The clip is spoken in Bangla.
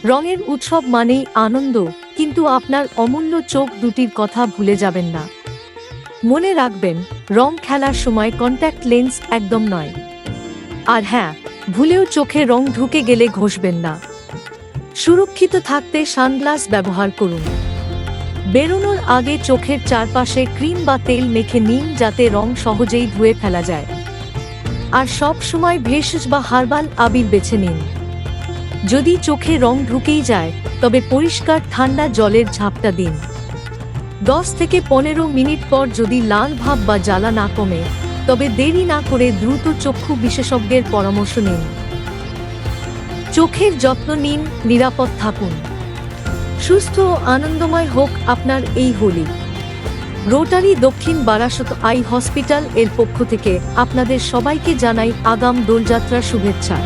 রঙের উৎসব মানেই আনন্দ, কিন্তু আপনার অমূল্য চোখ দুটির কথা ভুলে যাবেন না। মনে রাখবেন, রং খেলার সময় কন্ট্যাক্ট লেন্স একদম নয়। আর হ্যাঁ, ভুলেও চোখে রং ঢুকে গেলে ঘষবেন না। সুরক্ষিত থাকতে সানগ্লাস ব্যবহার করুন। বেরোনোর আগে চোখের চারপাশে ক্রিম বা তেল মেখে নিন, যাতে রং সহজেই ধুয়ে ফেলা যায়। আর সব সময় ভেষজ বা হার্বাল আবির বেছে নিন। যদি চোখে রং ঢুকেই যায়, তবে পরিষ্কার ঠান্ডা জলের ঝাপটা দিন। 10 থেকে 15 মিনিট পর যদি লাল ভাব বা জ্বালা না কমে, তবে দেরি না করে দ্রুত চক্ষু বিশেষজ্ঞের পরামর্শ নিন। চোখের যত্ন নিন, নিরাপদ থাকুন। সুস্থ ও আনন্দময় হোক আপনার এই হোলি। রোটারি দক্ষিণ বারাসত আই হসপিটাল এর পক্ষ থেকে আপনাদের সবাইকে জানাই আগাম দোলযাত্রার শুভেচ্ছা।